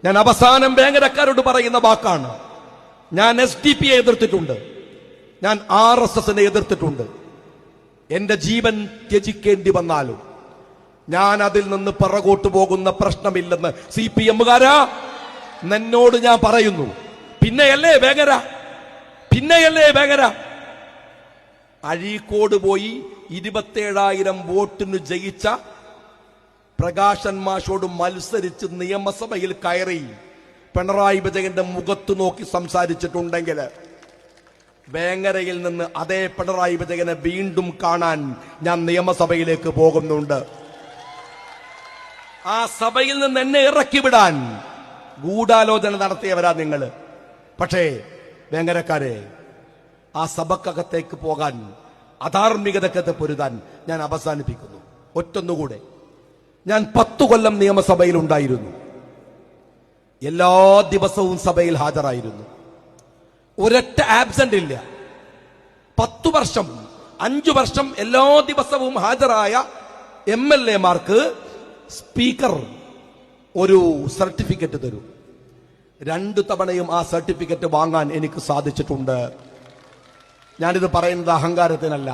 ഞാൻ അവസാനം വേങ്ങരക്കാരോട് പറയുന്ന വാക്കാണ്, ഞാൻ SDP എതിർത്തിട്ടുണ്ട്, ഞാൻ RSSനെ എതിർത്തിട്ടുണ്ട്. എന്റെ ജീവൻ ത്യജിക്കേണ്ടി വന്നാലും ഞാൻ അതിൽ നിന്ന് പിറകോട്ട് പോകുന്ന പ്രശ്നമില്ലെന്ന് CPM-കാരാ എന്നോട് ഞാൻ പറയുന്നു. പിന്നെയല്ലേ വേങ്ങര അഴീക്കോട് പോയി 27,000 വോട്ടിന് ജയിച്ച പ്രകാശൻ മാഷോട് മത്സരിച്ച് നിയമസഭയിൽ കയറി പിണറായി വിജയന്റെ മുഖത്ത് നോക്കി സംസാരിച്ചിട്ടുണ്ടെങ്കിൽ വേങ്ങരയിൽ നിന്ന് അതേ പിണറായി വിജയനെ വീണ്ടും കാണാൻ ഞാൻ നിയമസഭയിലേക്ക് പോകുന്നുണ്ട്. ആ സഭയിൽ നിന്ന് എന്നെ ഇറക്കി വിടാൻ ഗൂഢാലോചന നടത്തിയവരാ നിങ്ങൾ. പക്ഷേ വേങ്ങരക്കാരെ, ആ സഭക്കകത്തേക്ക് പോകാൻ, അധാർമികതക്കത്തെ പൊരുതാൻ ഞാൻ അവസാനിപ്പിക്കുന്നു. ഒറ്റൊന്നുകൂടെ, ഞാൻ 10 കൊല്ലം നിയമസഭയിൽ ഉണ്ടായിരുന്നു. എല്ലാ ദിവസവും സഭയിൽ ഹാജരായിരുന്നു. ഒരൊറ്റ ആബ്സെന്റ് ഇല്ല. 10 വർഷം 5 വർഷം എല്ലാ ദിവസവും ഹാജരായ MLA-മാർക്ക് സ്പീക്കർ ഒരു സർട്ടിഫിക്കറ്റ് തരും. 2 തവണയും ആ സർട്ടിഫിക്കറ്റ് വാങ്ങാൻ എനിക്ക് സാധിച്ചിട്ടുണ്ട്. ഞാനിത് പറയുന്നത് അഹങ്കാരത്തിനല്ല.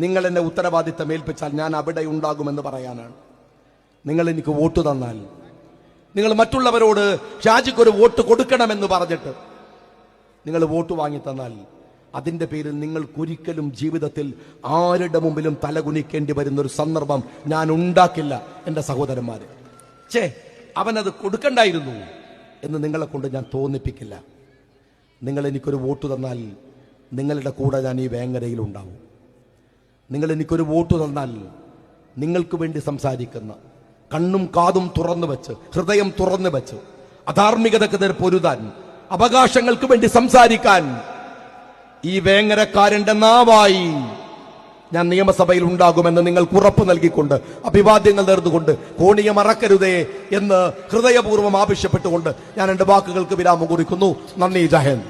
നിങ്ങൾ എന്നെ ഉത്തരവാദിത്തം ഏൽപ്പിച്ചാൽ ഞാൻ അവിടെ ഉണ്ടാകുമെന്ന് പറയാനാണ്. നിങ്ങൾ എനിക്ക് വോട്ട് തന്നാൽ, നിങ്ങൾ മറ്റുള്ളവരോട് ഷാജിക്കൊരു വോട്ട് കൊടുക്കണമെന്ന് പറഞ്ഞിട്ട് നിങ്ങൾ വോട്ട് വാങ്ങി തന്നാൽ, അതിന്റെ പേരിൽ നിങ്ങൾക്കൊരിക്കലും ജീവിതത്തിൽ ആരുടെ മുമ്പിലും തലകുനിക്കേണ്ടി വരുന്നൊരു സന്ദർഭം ഞാൻ ഉണ്ടാക്കില്ല. എന്റെ സഹോദരന്മാരെ, അവനത് കൊടുക്കണ്ടായിരുന്നു എന്ന് നിങ്ങളെ കൊണ്ട് ഞാൻ തോന്നിപ്പിക്കില്ല. നിങ്ങൾ എനിക്കൊരു വോട്ട് തന്നാൽ നിങ്ങളുടെ കൂടെ ഞാൻ ഈ വേങ്ങരയിൽ ഉണ്ടാവും. നിങ്ങൾ എനിക്കൊരു വോട്ട് തന്നാൽ നിങ്ങൾക്ക് വേണ്ടി സംസാരിക്കുന്ന, കണ്ണും കാതും തുറന്നു വെച്ച്, ഹൃദയം തുറന്നു വെച്ച്, അധാർമികതക്കെതിരെ പൊരുതാൻ, അവകാശങ്ങൾക്ക് വേണ്ടി സംസാരിക്കാൻ ഈ വേങ്ങരക്കാരന്റെ നാവായി ഞാൻ നിയമസഭയിൽ ഉണ്ടാകുമെന്ന് നിങ്ങൾക്ക് ഉറപ്പ് നൽകിക്കൊണ്ട്, അഭിവാദ്യങ്ങൾ നേർന്നുകൊണ്ട്, കോണിയെ മറക്കരുതേ എന്ന് ഹൃദയപൂർവ്വം ആവശ്യപ്പെട്ടുകൊണ്ട് ഞാൻ എന്റെ വാക്കുകൾക്ക് വിരാമം കുറിക്കുന്നു. നന്ദി. ജയ് ഹിന്ദ്.